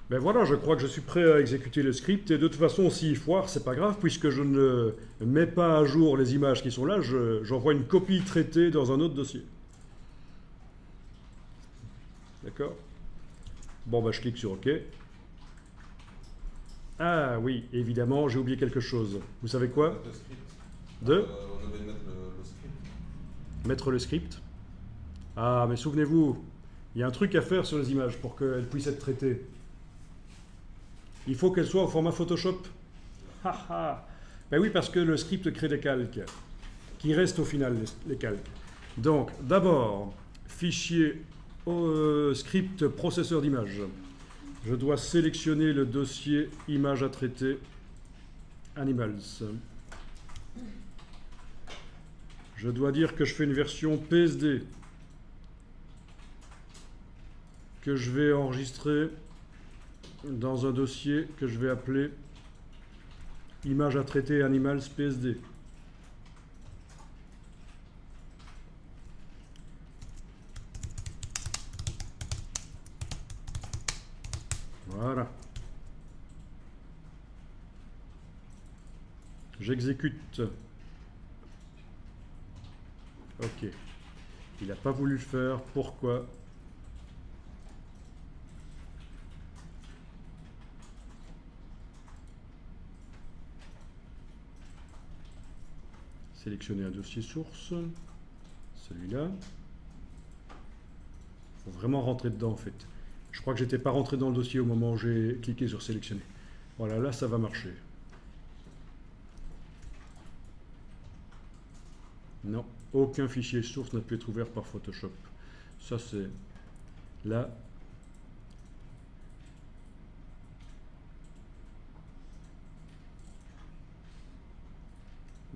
Ben voilà, je crois que je suis prêt à exécuter le script et de toute façon, s'il foire, c'est pas grave puisque je ne mets pas à jour les images qui sont là, j'envoie une copie traitée dans un autre dossier. D'accord? Bon, ben je clique sur OK. Ah oui, évidemment, j'ai oublié quelque chose. Vous savez quoi? Le script. De On devait mettre le script. mettre le script. Ah, mais souvenez-vous, il y a un truc à faire sur les images pour qu'elles puissent être traitées. Il faut qu'elles soient au format Photoshop. Ha ha. Ben oui, parce que le script crée des calques, qui restent au final, les calques. Donc, d'abord, fichier script processeur d'image. Je dois sélectionner le dossier image à traiter Animals. Je dois dire que je fais une version PSD que je vais enregistrer dans un dossier que je vais appeler image à traiter Animals PSD. Voilà. J'exécute. Ok. Il n'a pas voulu le faire. Pourquoi? Sélectionner un dossier source. Celui-là. Il faut vraiment rentrer dedans en fait. Je crois que j'étais pas rentré dans le dossier au moment où j'ai cliqué sur sélectionner. Voilà, là ça va marcher. Non, aucun fichier source n'a pu être ouvert par Photoshop. Ça c'est là.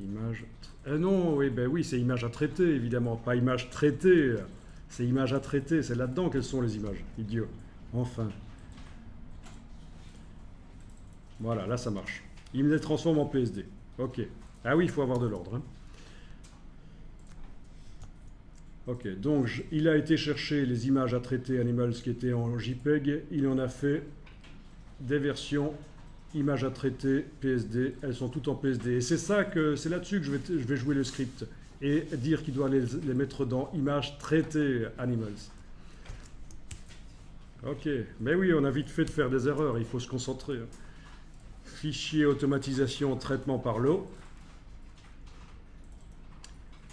Image. Non, oui, ben oui, c'est image à traiter évidemment, pas image traitée. C'est image à traiter, c'est là-dedans quelles sont les images. Idiot. Enfin. Voilà, là ça marche. Il me les transforme en PSD. Ok. Ah oui, il faut avoir de l'ordre. Hein. Ok, donc il a été chercher les images à traiter Animals qui étaient en JPEG. Il en a fait des versions images à traiter PSD. Elles sont toutes en PSD. Et c'est là-dessus que je vais jouer le script et dire qu'il doit les mettre dans images traitées Animals. Ok, mais oui, on a vite fait de faire des erreurs. Il faut se concentrer. Fichier automatisation traitement par l'eau.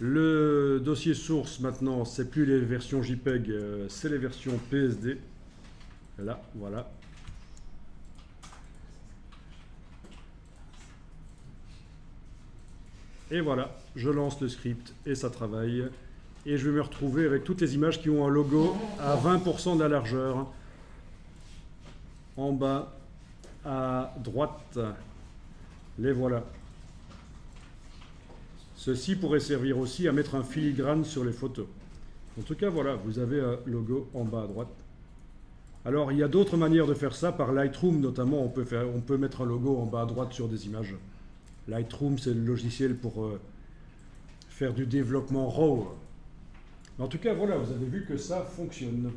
Le dossier source maintenant, c'est plus les versions JPEG, c'est les versions PSD. Là, voilà. Et voilà, je lance le script et ça travaille. Et je vais me retrouver avec toutes les images qui ont un logo à 20% de la largeur. En bas, à droite. Les voilà. Ceci pourrait servir aussi à mettre un filigrane sur les photos. En tout cas, voilà, vous avez un logo en bas à droite. Alors, il y a d'autres manières de faire ça. Par Lightroom, notamment, on peut mettre un logo en bas à droite sur des images. Lightroom, c'est le logiciel pour faire du développement RAW. En tout cas, voilà, vous avez vu que ça fonctionne.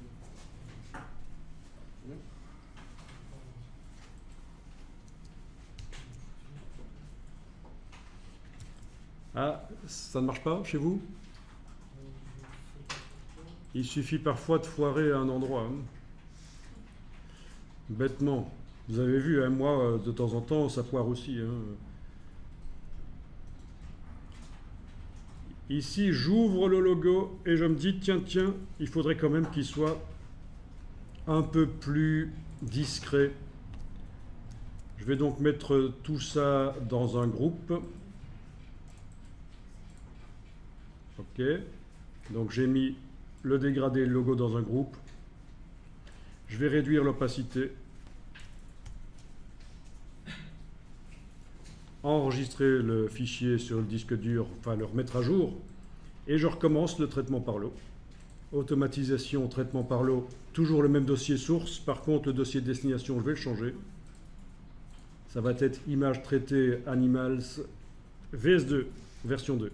Ah, ça ne marche pas chez vous? Il suffit parfois de foirer à un endroit. Hein. Bêtement. Vous avez vu, hein, moi, de temps en temps, ça foire aussi. Hein. Ici, j'ouvre le logo et je me dis, tiens, il faudrait quand même qu'il soit un peu plus discret. Je vais donc mettre tout ça dans un groupe. Ok. Donc j'ai mis le dégradé et le logo dans un groupe. Je vais réduire l'opacité. Enregistrer le fichier sur le disque dur, enfin le remettre à jour. Et je recommence le traitement par l'eau. Automatisation, traitement par l'eau, toujours le même dossier source. Par contre, le dossier de destination, je vais le changer. Ça va être image traitée Animals VS2, version 2.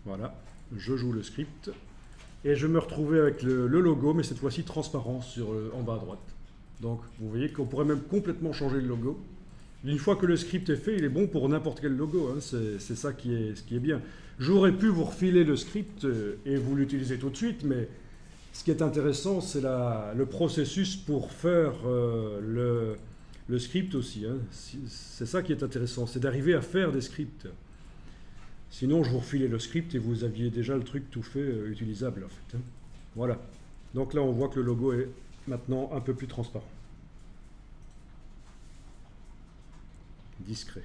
Voilà, je joue le script. Et je me retrouvais avec le logo, mais cette fois-ci transparent en bas à droite. Donc vous voyez qu'on pourrait même complètement changer le logo. Une fois que le script est fait, il est bon pour n'importe quel logo. Hein. C'est ça ce qui est bien. J'aurais pu vous refiler le script et vous l'utiliser tout de suite, mais ce qui est intéressant, c'est le processus pour faire le script aussi. Hein. C'est ça qui est intéressant, c'est d'arriver à faire des scripts. Sinon, je vous refilais le script et vous aviez déjà le truc tout fait, utilisable en fait. Hein. Voilà. Donc là, on voit que le logo est maintenant un peu plus transparent. Discret.